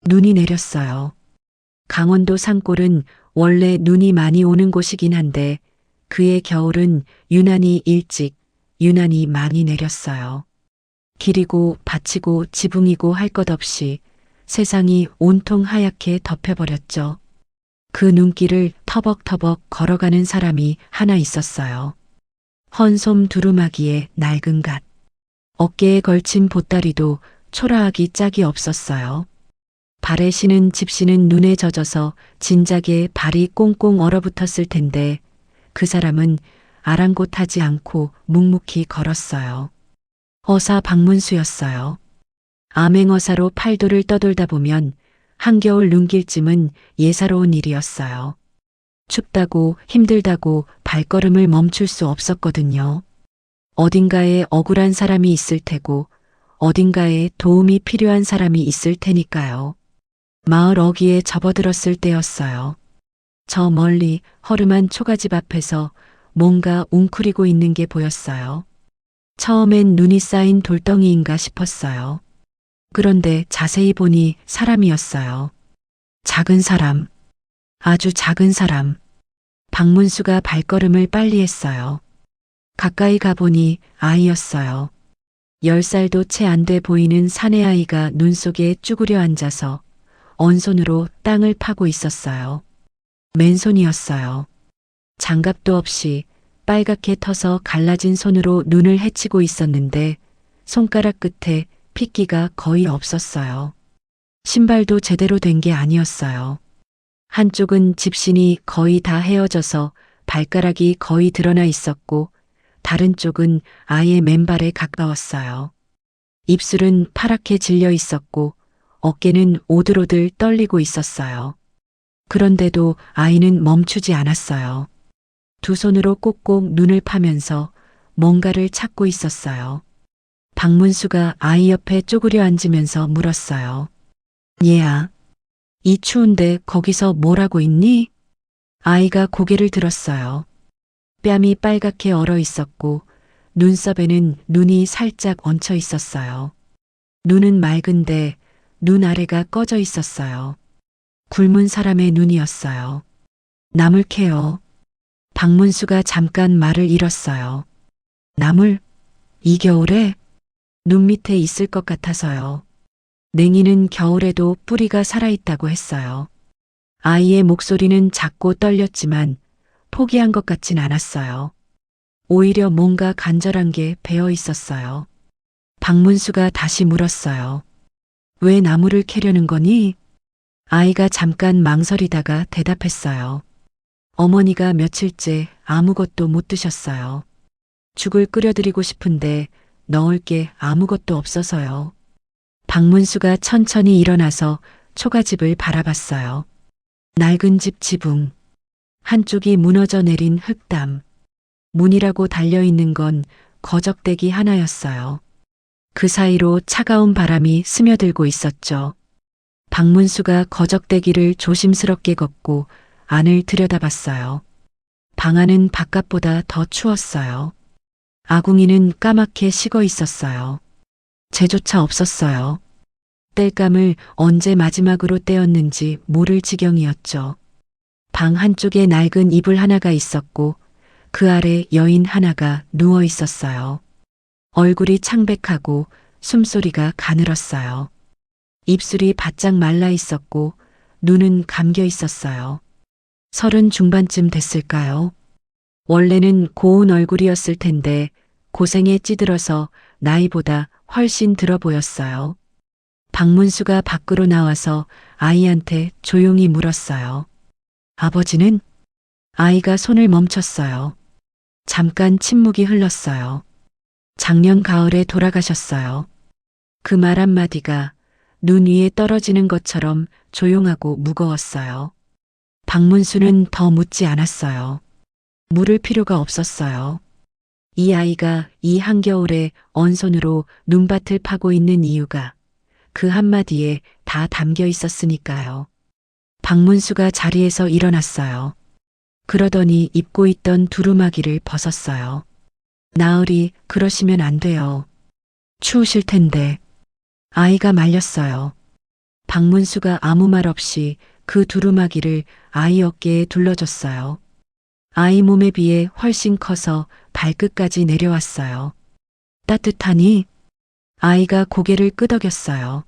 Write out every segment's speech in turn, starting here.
눈이 내렸어요. 강원도 산골은 원래 눈이 많이 오는 곳이긴 한데 그의 겨울은 유난히 일찍, 유난히 많이 내렸어요. 길이고 밭이고 지붕이고 할 것 없이 세상이 온통 하얗게 덮여버렸죠. 그 눈길을 터벅터벅 걸어가는 사람이 하나 있었어요. 헌솜 두루마기에 낡은 갓. 어깨에 걸친 보따리도 초라하기 짝이 없었어요. 발에 신은 집시는 눈에 젖어서 진작에 발이 꽁꽁 얼어붙었을 텐데 그 사람은 아랑곳하지 않고 묵묵히 걸었어요. 어사 박문수였어요. 암행어사로 팔도를 떠돌다 보면 한겨울 눈길쯤은 예사로운 일이었어요. 춥다고 힘들다고 발걸음을 멈출 수 없었거든요. 어딘가에 억울한 사람이 있을 테고 어딘가에 도움이 필요한 사람이 있을 테니까요. 마을 어귀에 접어들었을 때였어요. 저 멀리 허름한 초가집 앞에서 뭔가 웅크리고 있는 게 보였어요. 처음엔 눈이 쌓인 돌덩이인가 싶었어요. 그런데 자세히 보니 사람이었어요. 작은 사람, 아주 작은 사람. 박문수가 발걸음을 빨리 했어요. 가까이 가보니 아이였어요. 10살도 채 안 돼 보이는 사내아이가 눈 속에 쭈그려 앉아서 언손으로 땅을 파고 있었어요. 맨손이었어요. 장갑도 없이 빨갛게 터서 갈라진 손으로 눈을 헤치고 있었는데 손가락 끝에 핏기가 거의 없었어요. 신발도 제대로 된 게 아니었어요. 한쪽은 집신이 거의 다 헤어져서 발가락이 거의 드러나 있었고 다른 쪽은 아예 맨발에 가까웠어요. 입술은 파랗게 질려 있었고 어깨는 오들오들 떨리고 있었어요. 그런데도 아이는 멈추지 않았어요. 두 손으로 꼭꼭 눈을 파면서 뭔가를 찾고 있었어요. 박문수가 아이 옆에 쪼그려 앉으면서 물었어요. 얘야, 이 추운데 거기서 뭘 하고 있니? 아이가 고개를 들었어요. 뺨이 빨갛게 얼어 있었고 눈썹에는 눈이 살짝 얹혀 있었어요. 눈은 맑은데 눈 아래가 꺼져 있었어요. 굶은 사람의 눈이었어요. 나물 캐요. 박문수가 잠깐 말을 잃었어요. 나물? 이 겨울에? 눈 밑에 있을 것 같아서요. 냉이는 겨울에도 뿌리가 살아있다고 했어요. 아이의 목소리는 작고 떨렸지만 포기한 것 같진 않았어요. 오히려 뭔가 간절한 게 배어 있었어요. 박문수가 다시 물었어요. 왜 나무를 캐려는 거니? 아이가 잠깐 망설이다가 대답했어요. 어머니가 며칠째 아무것도 못 드셨어요. 죽을 끓여드리고 싶은데 넣을 게 아무것도 없어서요. 박문수가 천천히 일어나서 초가집을 바라봤어요. 낡은 집 지붕, 한쪽이 무너져 내린 흙담, 문이라고 달려있는 건 거적대기 하나였어요. 그 사이로 차가운 바람이 스며들고 있었죠. 박문수가 거적대기를 조심스럽게 걷고 안을 들여다봤어요. 방 안은 바깥보다 더 추웠어요. 아궁이는 까맣게 식어 있었어요. 재조차 없었어요. 땔감을 언제 마지막으로 떼었는지 모를 지경이었죠. 방 한쪽에 낡은 이불 하나가 있었고 그 아래 여인 하나가 누워 있었어요. 얼굴이 창백하고 숨소리가 가늘었어요. 입술이 바짝 말라 있었고 눈은 감겨 있었어요. 30 중반쯤 됐을까요? 원래는 고운 얼굴이었을 텐데 고생에 찌들어서 나이보다 훨씬 들어 보였어요. 박문수가 밖으로 나와서 아이한테 조용히 물었어요. 아버지는? 아이가 손을 멈췄어요. 잠깐 침묵이 흘렀어요. 작년 가을에 돌아가셨어요. 그 말 한마디가 눈 위에 떨어지는 것처럼 조용하고 무거웠어요. 박문수는 더 묻지 않았어요. 물을 필요가 없었어요. 이 아이가 이 한겨울에 언손으로 눈밭을 파고 있는 이유가 그 한마디에 다 담겨 있었으니까요. 박문수가 자리에서 일어났어요. 그러더니 입고 있던 두루마기를 벗었어요. 나으리, 그러시면 안 돼요. 추우실 텐데. 아이가 말렸어요. 박문수가 아무 말 없이 그 두루마기를 아이 어깨에 둘러줬어요. 아이 몸에 비해 훨씬 커서 발끝까지 내려왔어요. 따뜻하니? 아이가 고개를 끄덕였어요.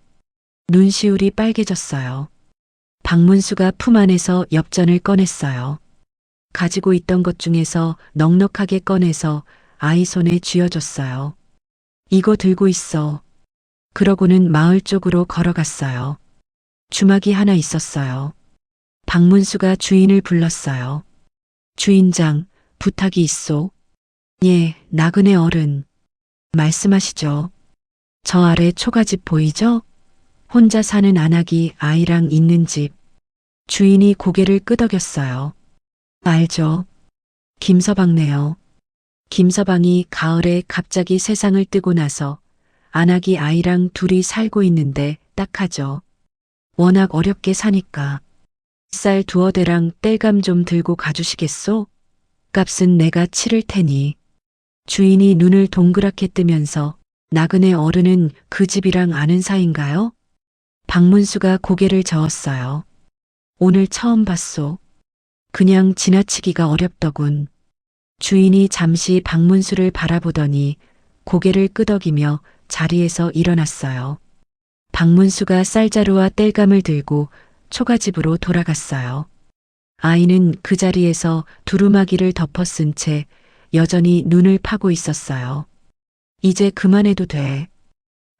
눈시울이 빨개졌어요. 박문수가 품 안에서 엽전을 꺼냈어요. 가지고 있던 것 중에서 넉넉하게 꺼내서 아이 손에 쥐어줬어요. 이거 들고 있어. 그러고는 마을 쪽으로 걸어갔어요. 주막이 하나 있었어요. 박문수가 주인을 불렀어요. 주인장, 부탁이 있소. 예, 나그네 어른. 말씀하시죠. 저 아래 초가집 보이죠? 혼자 사는 안악이 아이랑 있는 집. 주인이 고개를 끄덕였어요. 알죠. 김서방네요. 김서방이 가을에 갑자기 세상을 뜨고 나서 안악이 아이랑 둘이 살고 있는데 딱하죠. 워낙 어렵게 사니까. 쌀 두어 대랑 땔감 좀 들고 가주시겠소? 값은 내가 치를 테니. 주인이 눈을 동그랗게 뜨면서 나그네 어른은 그 집이랑 아는 사이인가요? 박문수가 고개를 저었어요. 오늘 처음 봤소. 그냥 지나치기가 어렵더군. 주인이 잠시 박문수를 바라보더니 고개를 끄덕이며 자리에서 일어났어요. 박문수가 쌀자루와 땔감을 들고 초가집으로 돌아갔어요. 아이는 그 자리에서 두루마기를 덮어 쓴 채 여전히 눈을 파고 있었어요. 이제 그만해도 돼.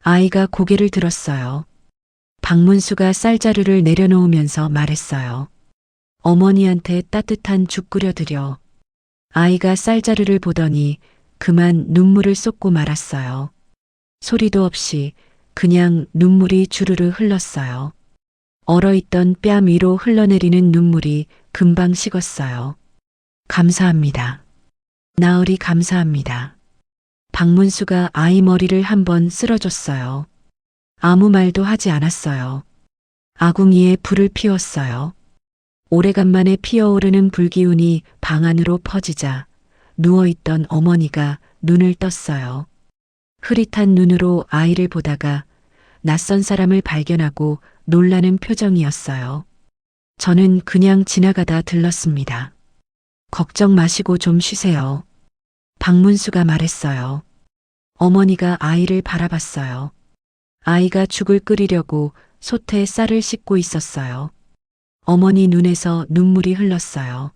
아이가 고개를 들었어요. 박문수가 쌀자루를 내려놓으면서 말했어요. 어머니한테 따뜻한 죽 끓여드려. 아이가 쌀자루를 보더니 그만 눈물을 쏟고 말았어요. 소리도 없이 그냥 눈물이 주르르 흘렀어요. 얼어있던 뺨 위로 흘러내리는 눈물이 금방 식었어요. 감사합니다. 나으리 감사합니다. 박문수가 아이 머리를 한번 쓸어줬어요. 아무 말도 하지 않았어요. 아궁이에 불을 피웠어요. 오래간만에 피어오르는 불기운이 방 안으로 퍼지자 누워있던 어머니가 눈을 떴어요. 흐릿한 눈으로 아이를 보다가 낯선 사람을 발견하고 놀라는 표정이었어요. 저는 그냥 지나가다 들렀습니다. 걱정 마시고 좀 쉬세요. 박문수가 말했어요. 어머니가 아이를 바라봤어요. 아이가 죽을 끓이려고 솥에 쌀을 씻고 있었어요. 어머니 눈에서 눈물이 흘렀어요.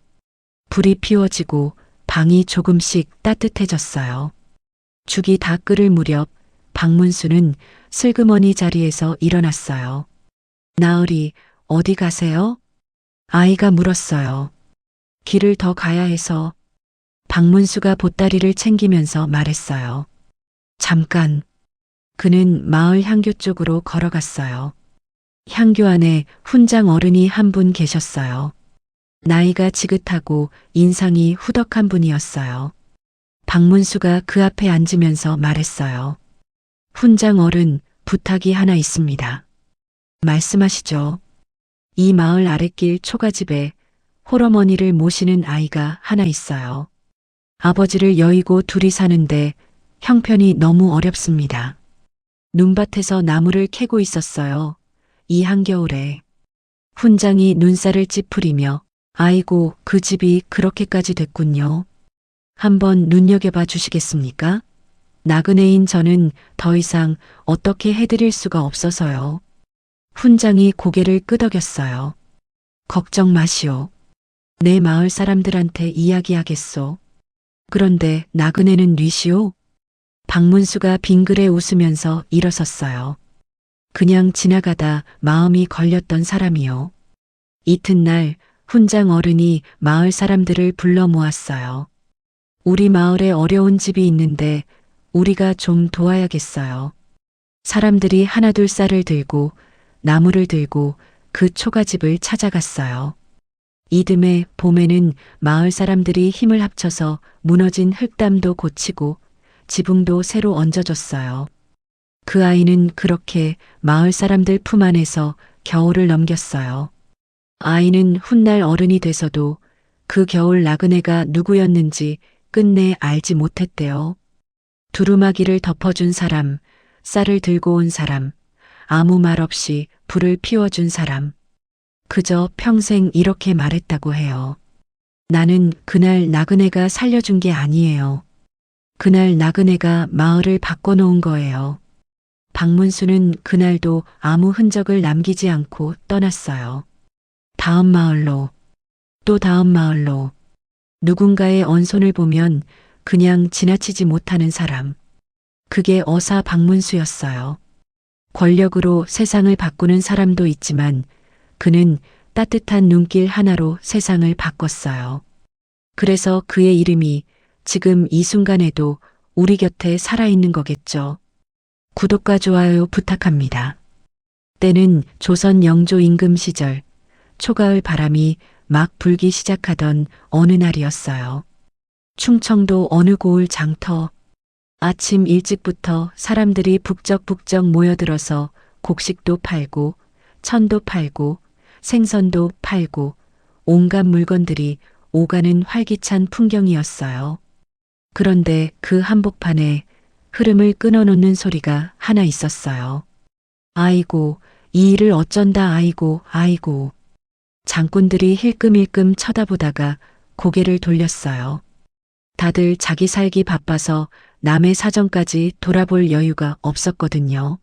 불이 피워지고 방이 조금씩 따뜻해졌어요. 죽이 다 끓을 무렵 박문수는 슬그머니 자리에서 일어났어요. 나으리, 어디 가세요? 아이가 물었어요. 길을 더 가야 해서. 박문수가 보따리를 챙기면서 말했어요. 잠깐. 그는 마을 향교 쪽으로 걸어갔어요. 향교 안에 훈장 어른이 한 분 계셨어요. 나이가 지긋하고 인상이 후덕한 분이었어요. 박문수가 그 앞에 앉으면서 말했어요. 훈장 어른, 부탁이 하나 있습니다. 말씀하시죠. 이 마을 아랫길 초가집에 홀어머니를 모시는 아이가 하나 있어요. 아버지를 여의고 둘이 사는데 형편이 너무 어렵습니다. 눈밭에서 나무를 캐고 있었어요. 이 한겨울에. 훈장이 눈살을 찌푸리며 아이고 그 집이 그렇게까지 됐군요. 한번 눈여겨봐 주시겠습니까? 나그네인 저는 더 이상 어떻게 해드릴 수가 없어서요. 훈장이 고개를 끄덕였어요. 걱정 마시오. 내 마을 사람들한테 이야기하겠소. 그런데 나그네는 뉘시오? 박문수가 빙그레 웃으면서 일어섰어요. 그냥 지나가다 마음이 걸렸던 사람이요. 이튿날 훈장 어른이 마을 사람들을 불러 모았어요. 우리 마을에 어려운 집이 있는데 우리가 좀 도와야겠어요. 사람들이 하나둘 쌀을 들고 나무를 들고 그 초가집을 찾아갔어요. 이듬해 봄에는 마을 사람들이 힘을 합쳐서 무너진 흙담도 고치고 지붕도 새로 얹어줬어요. 그 아이는 그렇게 마을 사람들 품 안에서 겨울을 넘겼어요. 아이는 훗날 어른이 돼서도 그 겨울 나그네가 누구였는지 끝내 알지 못했대요. 두루마기를 덮어준 사람, 쌀을 들고 온 사람, 아무 말 없이 불을 피워준 사람. 그저 평생 이렇게 말했다고 해요. 나는 그날 나그네가 살려준 게 아니에요. 그날 나그네가 마을을 바꿔놓은 거예요. 박문수는 그날도 아무 흔적을 남기지 않고 떠났어요. 다음 마을로, 또 다음 마을로, 누군가의 언손을 보면 그냥 지나치지 못하는 사람. 그게 어사 박문수였어요. 권력으로 세상을 바꾸는 사람도 있지만 그는 따뜻한 눈길 하나로 세상을 바꿨어요. 그래서 그의 이름이 지금 이 순간에도 우리 곁에 살아있는 거겠죠. 구독과 좋아요 부탁합니다. 때는 조선 영조 임금 시절 초가을 바람이 막 불기 시작하던 어느 날이었어요. 충청도 어느 고을 장터. 아침 일찍부터 사람들이 북적북적 모여들어서 곡식도 팔고 천도 팔고 생선도 팔고 온갖 물건들이 오가는 활기찬 풍경이었어요. 그런데 그 한복판에 흐름을 끊어놓는 소리가 하나 있었어요. 아이고, 이 일을 어쩐다 아이고, 아이고. 장꾼들이 힐끔힐끔 쳐다보다가 고개를 돌렸어요. 다들 자기 살기 바빠서 남의 사정까지 돌아볼 여유가 없었거든요.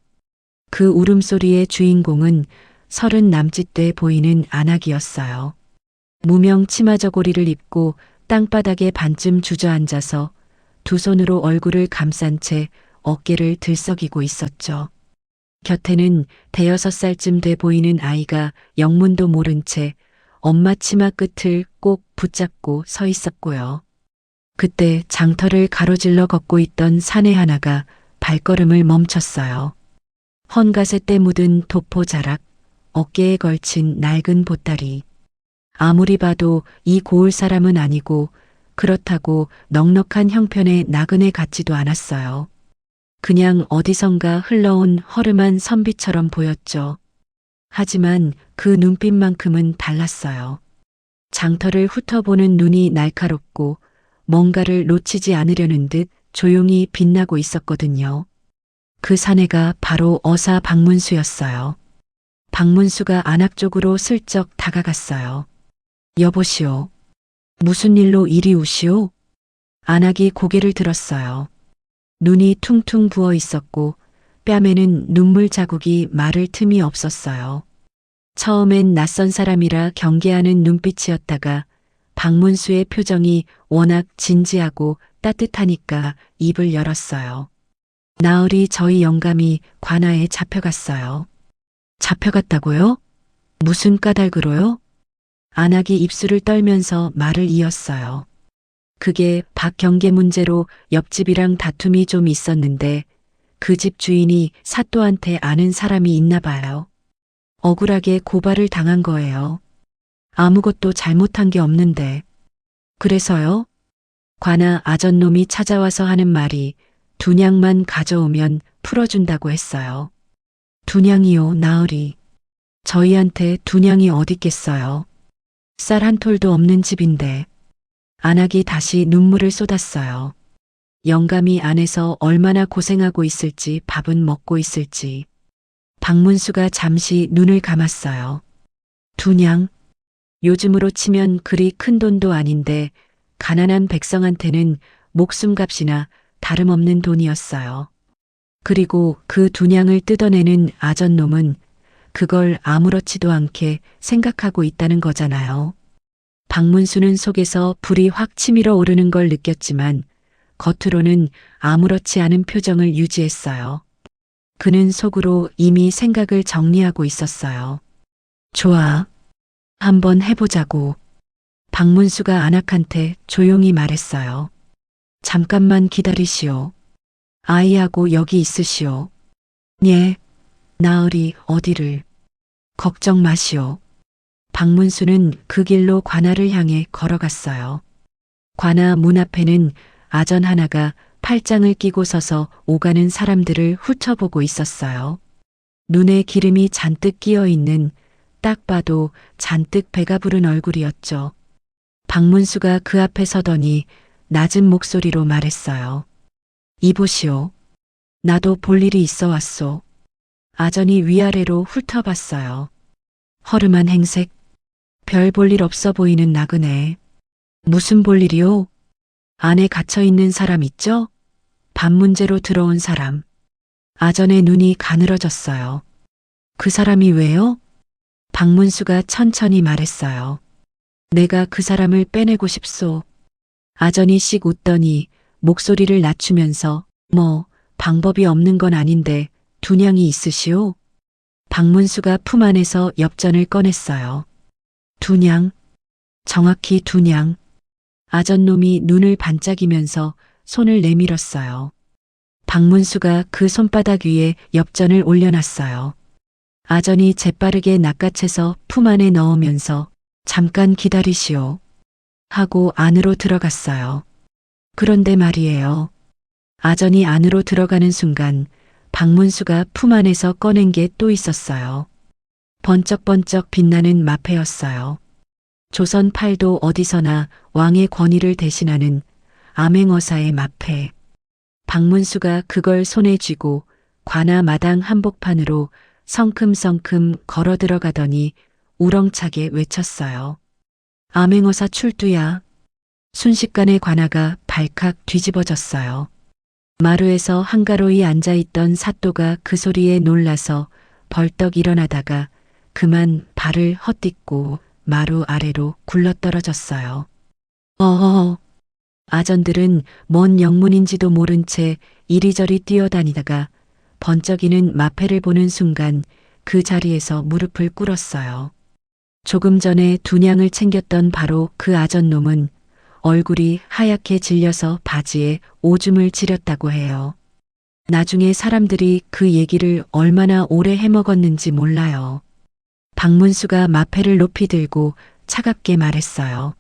그 울음소리의 주인공은 30 남짓 돼 보이는 안악이었어요. 무명 치마 저고리를 입고 땅바닥에 반쯤 주저앉아서 두 손으로 얼굴을 감싼 채 어깨를 들썩이고 있었죠. 곁에는 5살쯤 돼 보이는 아이가 영문도 모른 채 엄마 치마 끝을 꼭 붙잡고 서 있었고요. 그때 장터를 가로질러 걷고 있던 사내 하나가 발걸음을 멈췄어요. 헌갓에 때 묻은 도포 자락, 어깨에 걸친 낡은 보따리. 아무리 봐도 이 고을 사람은 아니고 그렇다고 넉넉한 형편의 나그네 같지도 않았어요. 그냥 어디선가 흘러온 허름한 선비처럼 보였죠. 하지만 그 눈빛만큼은 달랐어요. 장터를 훑어보는 눈이 날카롭고 뭔가를 놓치지 않으려는 듯 조용히 빛나고 있었거든요. 그 사내가 바로 어사 박문수였어요. 박문수가 안악 쪽으로 슬쩍 다가갔어요. 여보시오. 무슨 일로 이리 오시오? 안악이 고개를 들었어요. 눈이 퉁퉁 부어 있었고 뺨에는 눈물 자국이 마를 틈이 없었어요. 처음엔 낯선 사람이라 경계하는 눈빛이었다가 박문수의 표정이 워낙 진지하고 따뜻하니까 입을 열었어요. 나으리 저희 영감이 관아에 잡혀갔어요. 잡혀갔다고요? 무슨 까닭으로요? 안악이 입술을 떨면서 말을 이었어요. 그게 박경계 문제로 옆집이랑 다툼이 좀 있었는데 그 집 주인이 사또한테 아는 사람이 있나 봐요. 억울하게 고발을 당한 거예요. 아무것도 잘못한 게 없는데. 그래서요? 관아 아전놈이 찾아와서 하는 말이 2냥만 가져오면 풀어준다고 했어요. 2냥이요, 나으리. 저희한테 2냥이 어딨겠어요. 쌀 한 톨도 없는 집인데. 안악이 다시 눈물을 쏟았어요. 영감이 안에서 얼마나 고생하고 있을지 밥은 먹고 있을지. 박문수가 잠시 눈을 감았어요. 2냥? 요즘으로 치면 그리 큰 돈도 아닌데 가난한 백성한테는 목숨값이나 다름없는 돈이었어요. 그리고 그 2냥을 뜯어내는 아전놈은 그걸 아무렇지도 않게 생각하고 있다는 거잖아요. 박문수는 속에서 불이 확 치밀어 오르는 걸 느꼈지만 겉으로는 아무렇지 않은 표정을 유지했어요. 그는 속으로 이미 생각을 정리하고 있었어요. 좋아. 한번 해보자고. 박문수가 안악한테 조용히 말했어요. 잠깐만 기다리시오. 아이하고 여기 있으시오. 예. 나으리 어디를. 걱정 마시오. 박문수는 그 길로 관아를 향해 걸어갔어요. 관아 문 앞에는 아전 하나가 팔짱을 끼고 서서 오가는 사람들을 훑어보고 있었어요. 눈에 기름이 잔뜩 끼어 있는 딱 봐도 잔뜩 배가 부른 얼굴이었죠. 박문수가 그 앞에 서더니 낮은 목소리로 말했어요. 이보시오. 나도 볼 일이 있어 왔소. 아전이 위아래로 훑어봤어요. 허름한 행색, 별 볼 일 없어 보이는 나그네. 무슨 볼 일이요? 안에 갇혀 있는 사람 있죠? 밥 문제로 들어온 사람. 아전의 눈이 가늘어졌어요. 그 사람이 왜요? 박문수가 천천히 말했어요. 내가 그 사람을 빼내고 싶소. 아전이 씩 웃더니 목소리를 낮추면서 방법이 없는 건 아닌데 두냥이 있으시오? 박문수가 품 안에서 엽전을 꺼냈어요. 두냥, 정확히 두냥. 아전놈이 눈을 반짝이면서 손을 내밀었어요. 박문수가 그 손바닥 위에 엽전을 올려놨어요. 아전이 재빠르게 낚아채서 품 안에 넣으면서 잠깐 기다리시오. 하고 안으로 들어갔어요. 그런데 말이에요. 아전이 안으로 들어가는 순간 박문수가 품 안에서 꺼낸 게 또 있었어요. 번쩍번쩍 빛나는 마패였어요. 조선 팔도 어디서나 왕의 권위를 대신하는 암행어사의 마패. 박문수가 그걸 손에 쥐고 관아 마당 한복판으로 성큼성큼 걸어 들어가더니 우렁차게 외쳤어요. 암행어사 출두야. 순식간에 관아가 발칵 뒤집어졌어요. 마루에서 한가로이 앉아있던 사또가 그 소리에 놀라서 벌떡 일어나다가 그만 발을 헛딛고 마루 아래로 굴러떨어졌어요. 어허. 아전들은 뭔 영문인지도 모른 채 이리저리 뛰어다니다가 번쩍이는 마패를 보는 순간 그 자리에서 무릎을 꿇었어요. 조금 전에 두냥을 챙겼던 바로 그 아전놈은 얼굴이 하얗게 질려서 바지에 오줌을 지렸다고 해요. 나중에 사람들이 그 얘기를 얼마나 오래 해먹었는지 몰라요. 박문수가 마패를 높이 들고 차갑게 말했어요.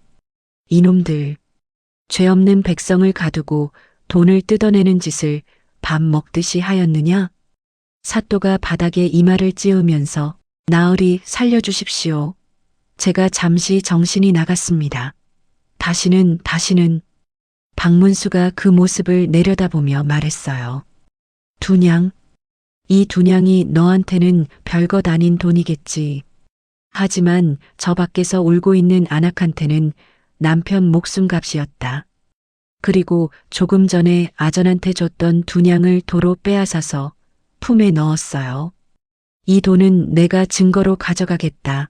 이놈들, 죄 없는 백성을 가두고 돈을 뜯어내는 짓을 밥 먹듯이 하였느냐? 사또가 바닥에 이마를 찌우면서 나으리 살려주십시오. 제가 잠시 정신이 나갔습니다. 다시는 박문수가 그 모습을 내려다보며 말했어요. 두냥, 이 두냥이 너한테는 별것 아닌 돈이겠지. 하지만 저 밖에서 울고 있는 안악한테는 남편 목숨값이었다. 그리고 조금 전에 아전한테 줬던 두냥을 도로 빼앗아서 품에 넣었어요. 이 돈은 내가 증거로 가져가겠다.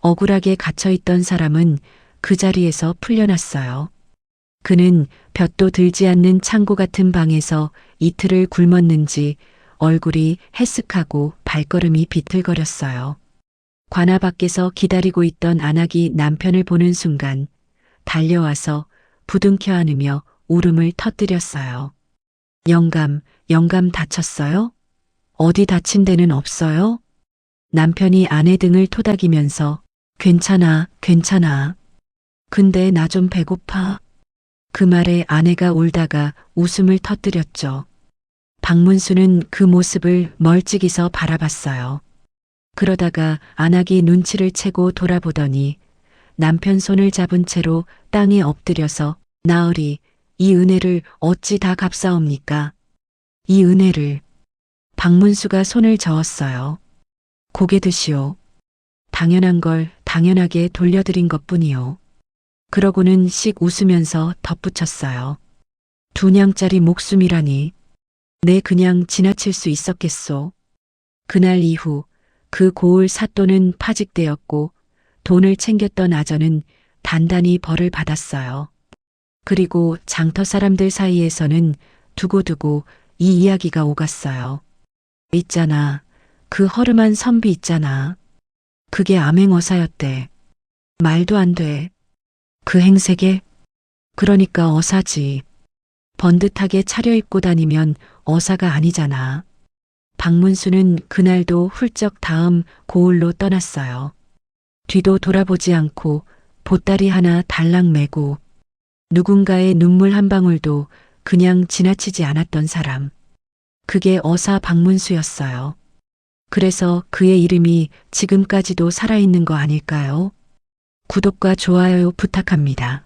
억울하게 갇혀있던 사람은 그 자리에서 풀려났어요. 그는 볕도 들지 않는 창고 같은 방에서 이틀을 굶었는지 얼굴이 해쓱하고 발걸음이 비틀거렸어요. 관아 밖에서 기다리고 있던 안악이 남편을 보는 순간 달려와서 부둥켜 안으며 울음을 터뜨렸어요. 영감 다쳤어요? 어디 다친 데는 없어요? 남편이 아내 등을 토닥이면서 괜찮아. 근데 나 좀 배고파. 그 말에 아내가 울다가 웃음을 터뜨렸죠. 박문수는 그 모습을 멀찍이서 바라봤어요. 그러다가 안악이 눈치를 채고 돌아보더니 남편 손을 잡은 채로 땅에 엎드려서 나으리, 이 은혜를 어찌 다 갚사옵니까? 이 은혜를. 박문수가 손을 저었어요. 고개 드시오. 당연한 걸 당연하게 돌려드린 것뿐이요. 그러고는 씩 웃으면서 덧붙였어요. 두냥짜리 목숨이라니. 내 그냥 지나칠 수 있었겠소. 그날 이후 그 고을 사또는 파직되었고 돈을 챙겼던 아전은 단단히 벌을 받았어요. 그리고 장터 사람들 사이에서는 두고두고 이 이야기가 오갔어요. 있잖아. 그 허름한 선비 있잖아. 그게 암행어사였대. 말도 안 돼. 그 행색에? 그러니까 어사지. 번듯하게 차려입고 다니면 어사가 아니잖아. 박문수는 그날도 훌쩍 다음 고을로 떠났어요. 뒤도 돌아보지 않고 보따리 하나 달랑 메고 누군가의 눈물 한 방울도 그냥 지나치지 않았던 사람. 그게 어사 박문수였어요. 그래서 그의 이름이 지금까지도 살아있는 거 아닐까요? 구독과 좋아요 부탁합니다.